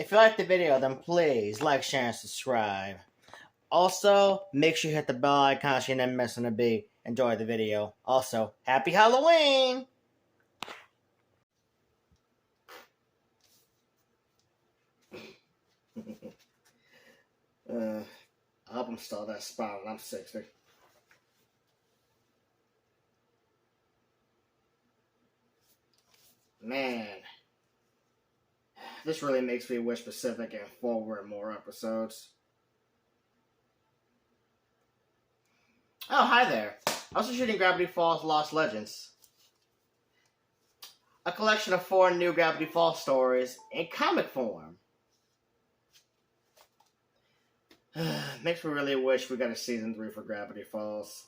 If you like the video, then please like, share, and subscribe. Also, make sure you hit the bell icon so you're not missing a beat. Enjoy the video. Also, happy Halloween! I hope I'm still that spot when I'm 60. Man, this really makes me wish Pacific and forward more episodes. Oh, hi there. Also shooting Gravity Falls Lost Legends. A collection of 4 new Gravity Falls stories in comic form. Makes me really wish we got a season 3 for Gravity Falls.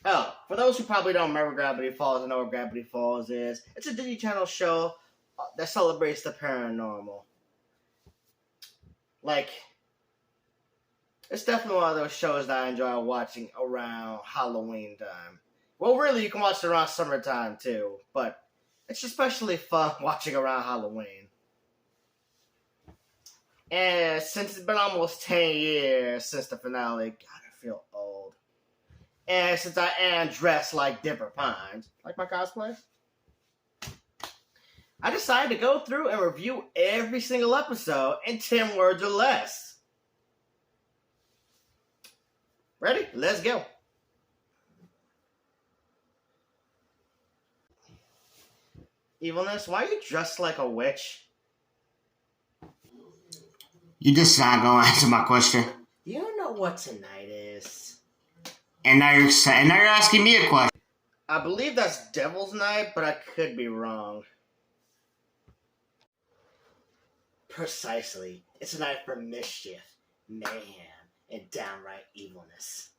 Oh, for those who probably don't remember Gravity Falls and know what Gravity Falls is, it's a Disney Channel show that celebrates the paranormal. Like, it's definitely one of those shows that I enjoy watching around Halloween time. Well, really, you can watch it around summertime too, but it's especially fun watching around Halloween. And since it's been almost 10 years since the finale, God, I feel old. And since I am dressed like Dipper Pines, like my cosplay, I decided to go through and review every single episode in 10 words or less. Ready? Let's go. Evilness, why are you dressed like a witch? You just not gonna answer my question. You don't know what tonight is. And now you're asking me a question. I believe that's Devil's Night, but I could be wrong. Precisely. It's a night for mischief, mayhem, and downright evilness.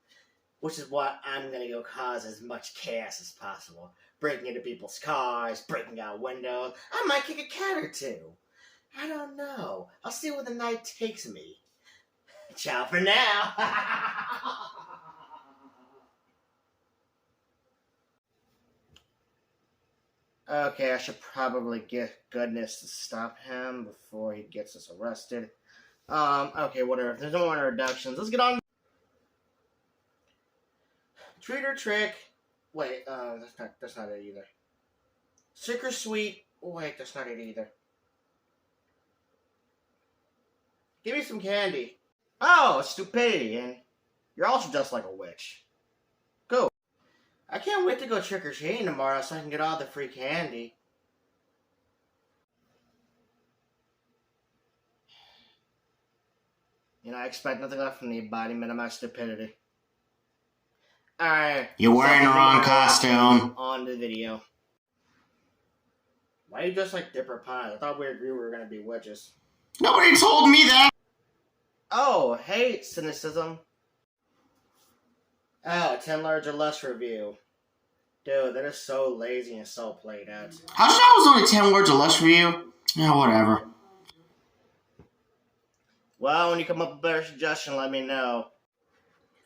Which is why I'm gonna go cause as much chaos as possible. Breaking into people's cars, breaking out windows. I might kick a cat or two. I don't know. I'll see where the night takes me. Ciao for now. Okay, I should probably get Goodness to stop him before he gets us arrested. Okay, whatever. If there's no more introductions, let's get on. Treat or trick. Wait, that's not it either. Sick or sweet. Wait, that's not it either. Give me some candy. Oh, stupidity, and you're also just like a witch. Go. I can't wait to go trick-or-treating tomorrow so I can get all the free candy. You know, I expect nothing less from the embodiment of my stupidity. Alright. You're wearing the wrong costume. On the video. Why are you dressed like Dipper Pine? I thought we agreed we were going to be witches. Nobody told me that. Oh, hey, cynicism. Oh, 10 large or less review. Dude, that is so lazy and so played out. How should I was only 10 words or less review? Yeah, whatever. Well, when you come up with a better suggestion, let me know.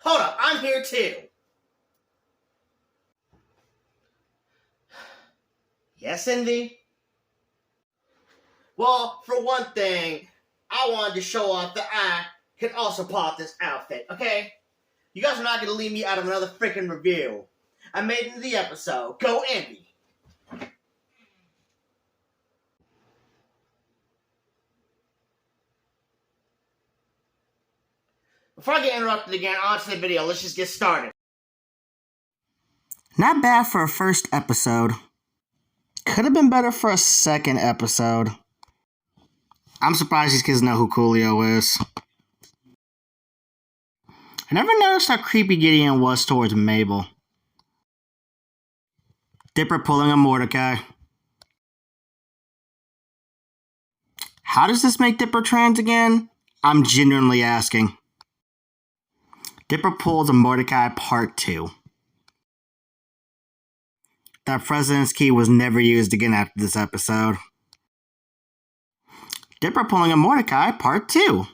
Hold up, I'm here too. Yes, Indy? Well, for one thing, I wanted to show off that I can also pull off this outfit, okay? You guys are not going to leave me out of another freaking review. I made it into the episode. Go, Indy. Before I get interrupted again, on to the video. Let's just get started. Not bad for a first episode. Could have been better for a second episode. I'm surprised these kids know who Coolio is. I never noticed how creepy Gideon was towards Mabel. Dipper pulling a Mordecai. How does this make Dipper trans again? I'm genuinely asking. Dipper pulls a Mordecai Part 2. That President's Key was never used again after this episode. Dipper pulling a Mordecai Part 2.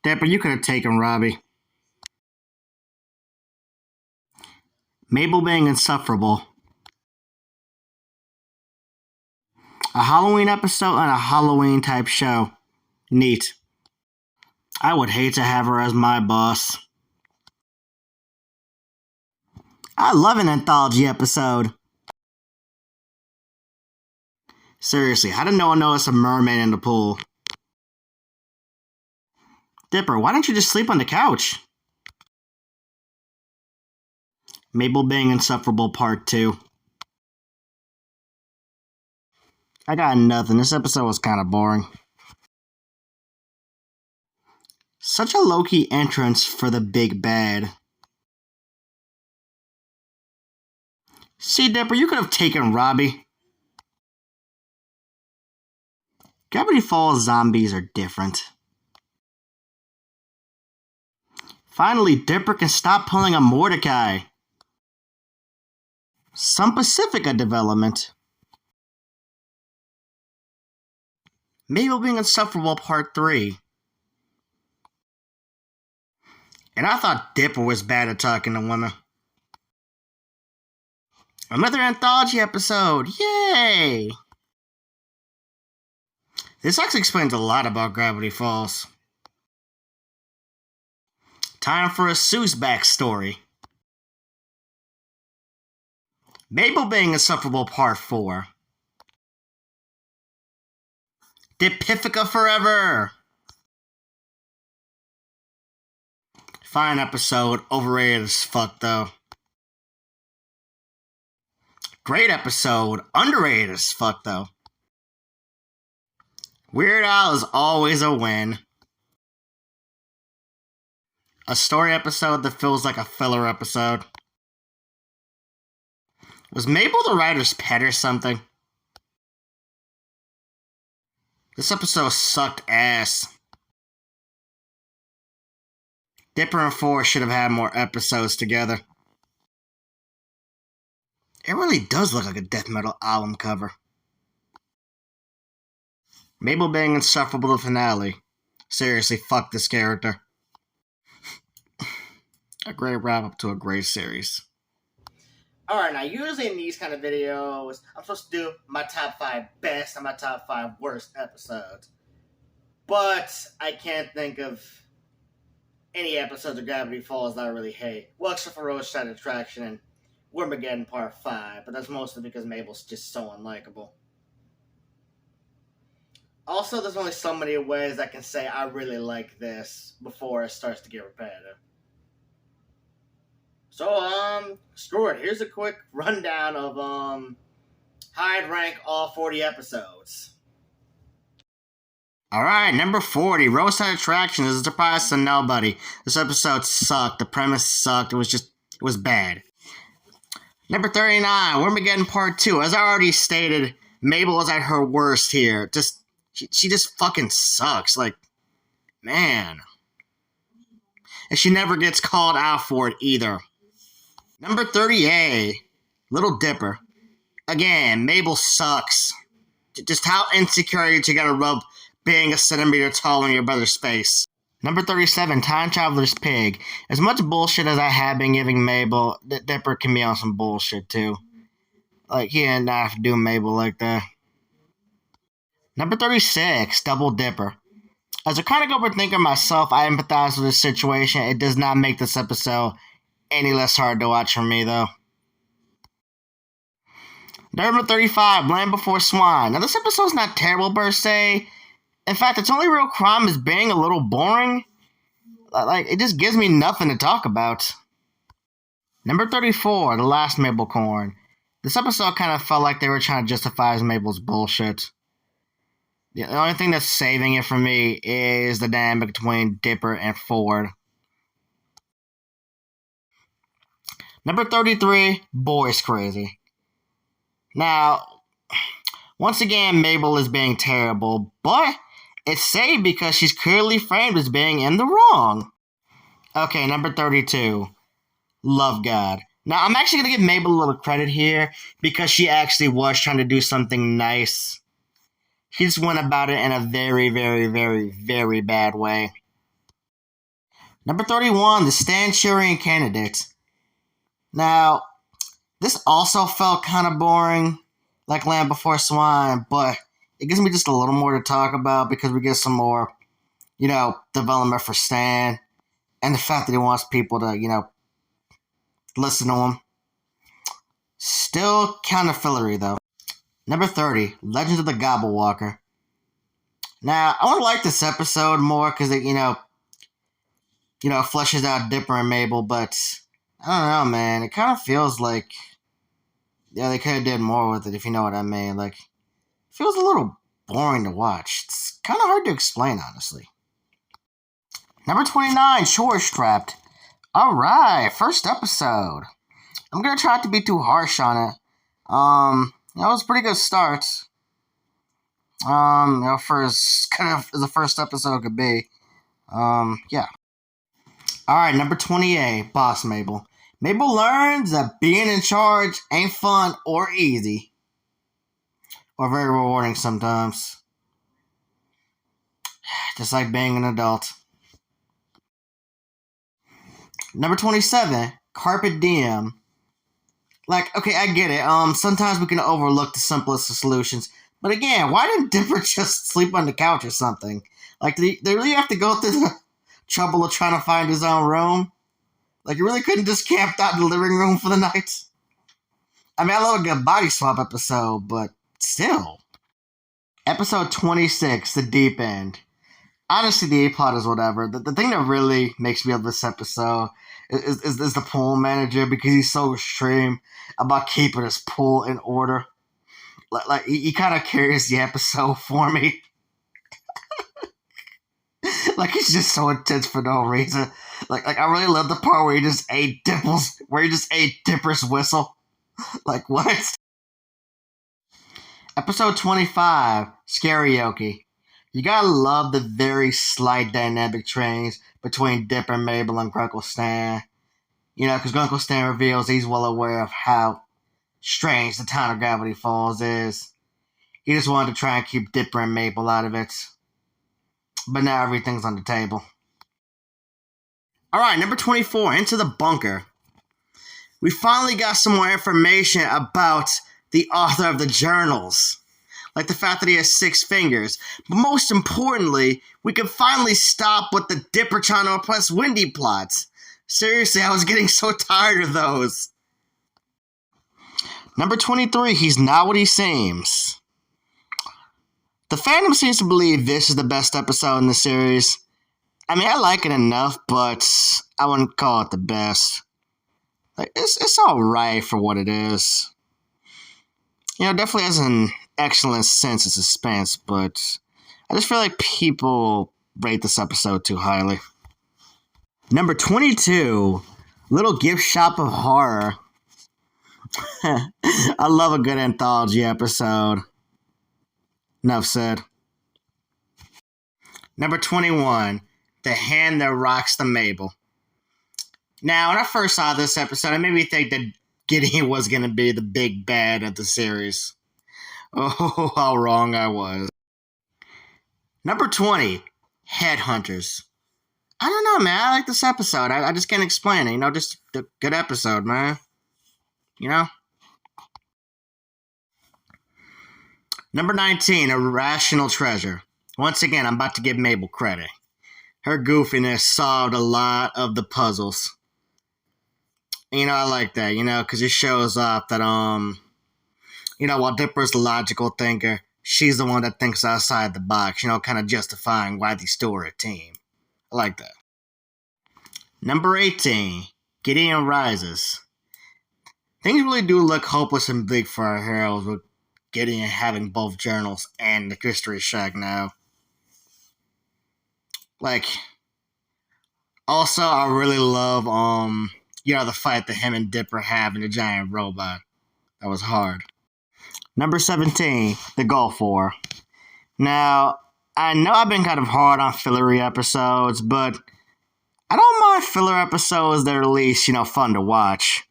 Dipper, you could have taken Robbie. Mabel being insufferable. A Halloween episode and a Halloween type show. Neat. I would hate to have her as my boss. I love an anthology episode. Seriously, how did no one notice a mermaid in the pool? Dipper, why don't you just sleep on the couch? Mabel being insufferable part 2. I got nothing. This episode was kind of boring. Such a low-key entrance for the big bad. See, Dipper, you could have taken Robbie. Gravity Falls zombies are different. Finally, Dipper can stop pulling a Mordecai. Some Pacifica development. Mabel being insufferable part 3. And I thought Dipper was bad at talking to women. Another anthology episode! Yay! This actually explains a lot about Gravity Falls. Time for a Seuss backstory. Mabel being insufferable part 4. Dipifica forever! Fine episode, overrated as fuck though. Great episode, underrated as fuck though. Weird Al is always a win. A story episode that feels like a filler episode. Was Mabel the writer's pet or something? This episode sucked ass. Dipper and 4 should have had more episodes together. It really does look like a death metal album cover. Mabel being insufferable the finale. Seriously, fuck this character. A great wrap up to a great series. Alright, now usually in these kind of videos, I'm supposed to do my top 5 best and my top 5 worst episodes. But I can't think of any episodes of Gravity Falls that I really hate. Well, except for Roadside Attraction and Wormageddon Part 5, but that's mostly because Mabel's just so unlikable. Also, there's only so many ways I can say I really like this before it starts to get repetitive. So, screw it. Here's a quick rundown of, how I'd rank all 40 episodes. Alright, number 40, Roadside Attraction is a surprise to nobody. This episode sucked. The premise sucked. It was bad. Number 39, Wormageddon Part 2. As I already stated, Mabel is at her worst here. She just fucking sucks. Like, man. And she never gets called out for it either. Number 38, Little Dipper. Again, Mabel sucks. Just how insecure are you gonna rub being a centimeter tall in your brother's face? Number 37, Time Traveler's Pig. As much bullshit as I have been giving Mabel, Dipper can be on some bullshit too. Like, he didn't have to do Mabel like that. Number 36, Double Dipper. As a comic overthinker myself, I empathize with this situation. It does not make this episode any less hard to watch for me, though. Number 35, Land Before Swine. Now, this episode's not terrible per se. In fact, its only real crime is being a little boring. Like, it just gives me nothing to talk about. Number 34, The Last Mabel Corn. This episode kind of felt like they were trying to justify Mabel's bullshit. The only thing that's saving it for me is the dynamic between Dipper and Ford. Number 33, Boys Crazy. Now, once again, Mabel is being terrible, but it's saved because she's clearly framed as being in the wrong. Okay, number 32, Love God. Now, I'm actually going to give Mabel a little credit here because she actually was trying to do something nice. She just went about it in a very, very, very, very bad way. Number 31, The Stanchurian Candidate. Now, this also felt kind of boring. like Land Before Swine, but it gives me just a little more to talk about because we get some more, development for Stan and the fact that he wants people to, listen to him. Still kind of fillery, though. Number 30, Legends of the Gobblewalker. Now, I would like this episode more because it, fleshes out Dipper and Mabel, but I don't know, man. It kind of feels like, they could have did more with it, if you know what I mean. Like, it feels a little boring to watch. It's kind of hard to explain, honestly. Number 29, Chore Strapped. All right, first episode. I'm gonna try not to be too harsh on it. It was a pretty good start. For as kind of as the first episode could be. Yeah. All right, number 28, Boss Mabel. Mabel learns that being in charge ain't fun or easy, or very rewarding sometimes. Just like being an adult. Number 27, Carpe Diem. Like, okay, I get it. Sometimes we can overlook the simplest of solutions. But again, why didn't Dipper just sleep on the couch or something? Like, did they really have to go through the trouble of trying to find his own room? Like, he really couldn't just camp out in the living room for the night? I mean, I love a good body swap episode, but still. Episode 26, The Deep End. Honestly, the A-plot is whatever. The thing that really makes me love this episode is the pool manager because he's so extreme about keeping his pool in order. Like he kind of carries the episode for me. Like he's just so intense for no reason. Like I really love the part where he just ate Dipper's whistle. Like what? Episode 25, Scarioke. You gotta love the very slight dynamic change between Dipper, Mabel, and Grunkle Stan. Because Grunkle Stan reveals he's well aware of how strange the town of Gravity Falls is. He just wanted to try and keep Dipper and Mabel out of it. But now everything's on the table. Alright, number 24, Into the Bunker. We finally got some more information about the author of the journals. Like the fact that he has 6 fingers. But most importantly, we can finally stop with the Dipper trying to oppress Wendy plots. Seriously, I was getting so tired of those. Number 23, He's Not What He Seems. The fandom seems to believe this is the best episode in the series. I mean, I like it enough, but I wouldn't call it the best. Like, it's alright for what it is. It definitely has an excellent sense of suspense, but I just feel like people rate this episode too highly. Number 22, Little Gift Shop of Horror. I love a good anthology episode. Enough said. Number 21, The Hand That Rocks the Mabel. Now, when I first saw this episode, it made me think that Gideon was going to be the big bad of the series. Oh, how wrong I was. Number 20, Headhunters. I don't know, man. I like this episode. I just can't explain it. Just a good episode, man. Number 19, Irrational Treasure. Once again, I'm about to give Mabel credit. Her goofiness solved a lot of the puzzles. I like that, because it shows off that, while Dipper's the logical thinker, she's the one that thinks outside the box, kind of justifying why they still are a team. I like that. Number 18, Gideon Rises. Things really do look hopeless and bleak for our heroes with Gideon having both journals and the Mystery Shack now. Also, I really love, the fight that him and Dipper have in the giant robot. That was hard. Number 17, The Gulf War. Now, I know I've been kind of hard on fillery episodes, but I don't mind filler episodes that are at least, fun to watch.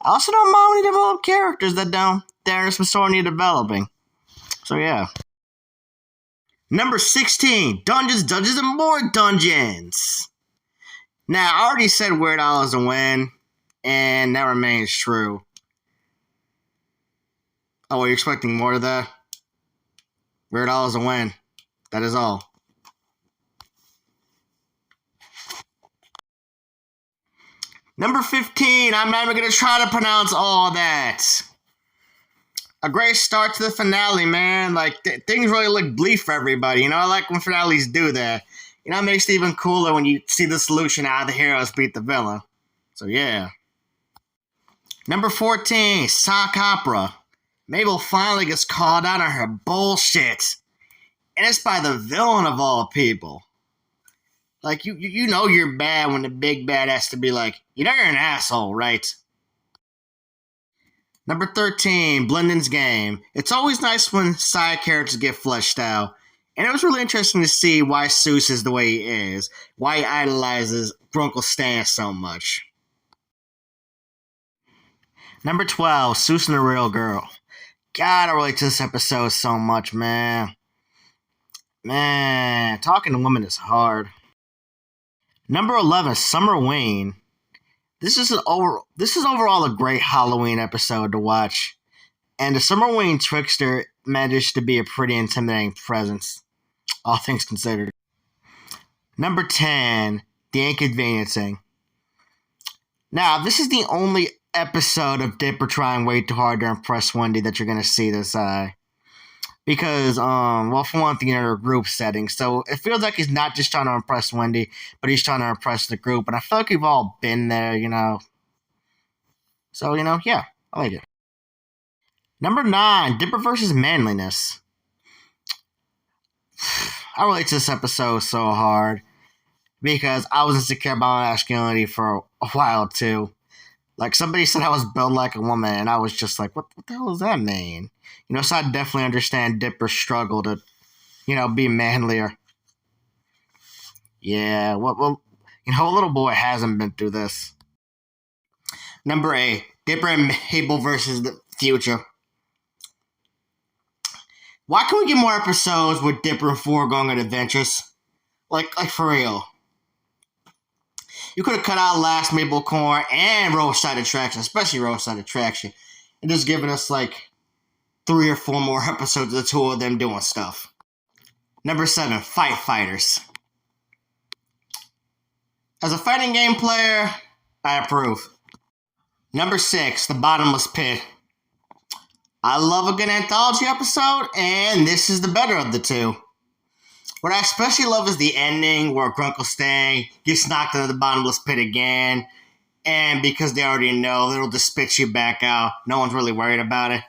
I also don't mind when they develop characters that there's some sort of developing. So, yeah. Number 16, Dungeons, Dungeons, and More Dungeons. Now, I already said Weird Al is a win, and that remains true. Oh, are you expecting more of that? Weird Al is a win. That is all. Number 15, I'm not even going to try to pronounce all that. A great start to the finale, man. Like, things really look bleak for everybody. You know, I like when finales do that. You know, it makes it even cooler when you see the solution how the heroes beat the villain. So, yeah. Number 14, sock opera. Mabel finally gets called out on her bullshit. And it's by the villain of all people. Like, you know you're bad when the big bad has to be like, you know you're an asshole, right? Number 13, Blendon's Game. It's always nice when side characters get fleshed out. And it was really interesting to see why Seuss is the way he is. Why he idolizes Grunkle Stan so much. Number 12, Seuss and the Real Girl. God, I relate to this episode so much, man. Man, talking to women is hard. Number 11, Summer Wayne. This is overall a great Halloween episode to watch. And the Summer Wayne trickster managed to be a pretty intimidating presence, all things considered. Number 10, The Inconveniencing. Now, this is the only episode of Dipper trying way too hard to impress Wendy that you're going to see this because, well, for one thing, they're a group setting, so it feels like he's not just trying to impress Wendy, but he's trying to impress the group, and I feel like we've all been there, you know. So, you know, yeah, I like it. Number 9, Dipper versus Manliness. I relate to this episode so hard because I was insecure about my masculinity for a while, too. Like, somebody said I was built like a woman, and I was just like, what the hell does that mean? You know, so I definitely understand Dipper's struggle to, you know, be manlier. Yeah, well, you know, a little boy hasn't been through this. Number 8, Dipper and Mabel versus the future. Why can't we get more episodes with Dipper and Four going on adventures? Like for real. You could have cut out Last Maple Corn and Roadside Attraction, especially Roadside Attraction, and just given us like 3 or 4 more episodes of the two of them doing stuff. Number 7, Fight Fighters. As a fighting game player, I approve. Number 6, The Bottomless Pit. I love a good anthology episode, and this is the better of the two. What I especially love is the ending where Grunkle Stan gets knocked into the bottomless pit again, and because they already know, it'll just spit you back out. No one's really worried about it.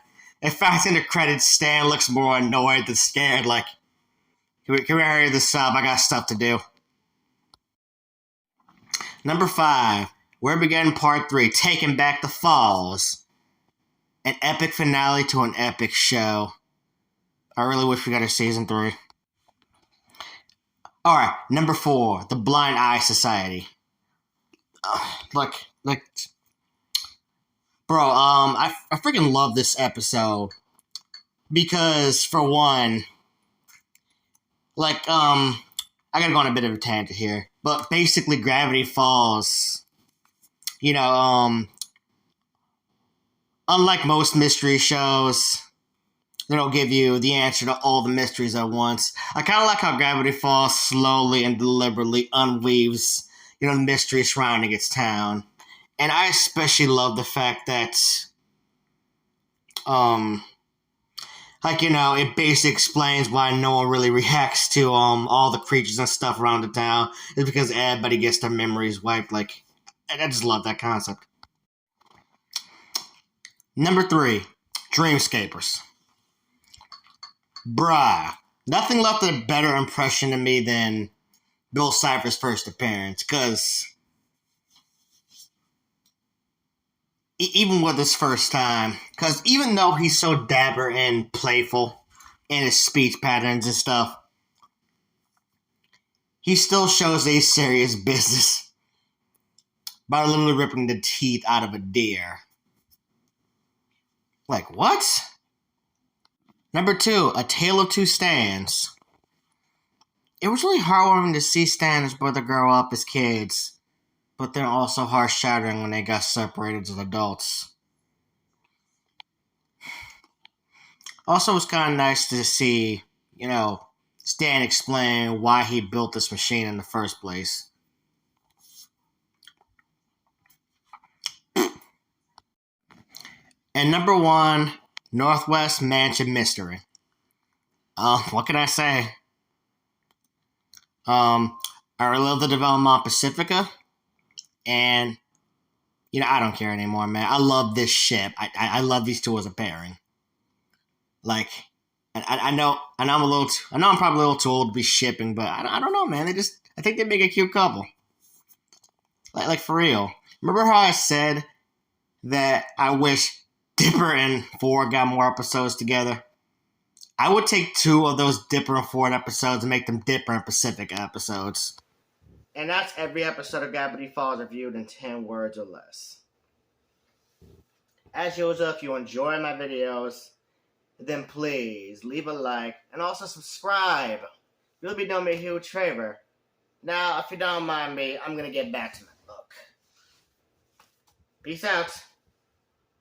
In fact, in the credits, Stan looks more annoyed than scared, like, can we hurry this up? I got stuff to do. Number 5, we're beginning part 3, Taking Back the Falls. An epic finale to an epic show. I really wish we got a season 3. Alright, number 4, The Blind Eye Society. Bro, I freaking love this episode. Because, for one, I gotta go on a bit of a tangent here. But basically, GravityFalls, you know, unlike most mystery shows, they don't give you the answer to all the mysteries at once. I kind of like how GravityFalls slowly and deliberately unweaves, you know, the mystery surrounding its town. And I especially love the fact that, like, you know, it basically explains why no one really reacts to all the creatures and stuff around the town. It's because everybody gets their memories wiped. Like, I just love that concept. Number 3, Dreamscapers. Bruh, nothing left a better impression to me than Bill Cipher's first appearance, because even with his first time, because even though he's so dapper and playful in his speech patterns and stuff, he still shows a serious business by literally ripping the teeth out of a deer. Like, what? Number 2, A Tale of Two Stans. It was really heartwarming to see Stan and his brother grow up as kids, but then also heart-shattering when they got separated as adults. Also, it was kind of nice to see, Stan explain why he built this machine in the first place. And number 1, Northwest Mansion Mystery. What can I say? I really love the development on Pacifica, and I don't care anymore, man. I love this ship. I love these two as a pairing. Like, I know I'm probably a little too old to be shipping, but I don't know, man. I think they make a cute couple. Like for real. Remember how I said that I wish Dipper and Ford got more episodes together? I would take 2 of those Dipper and Ford episodes and make them Dipper and Pacifica episodes. And that's every episode of GravityFalls reviewed in 10 words or less. As usual, if you enjoy my videos, then please leave a like and also subscribe. You'll be doing me a huge favor. Now, if you don't mind me, I'm going to get back to my book. Peace out.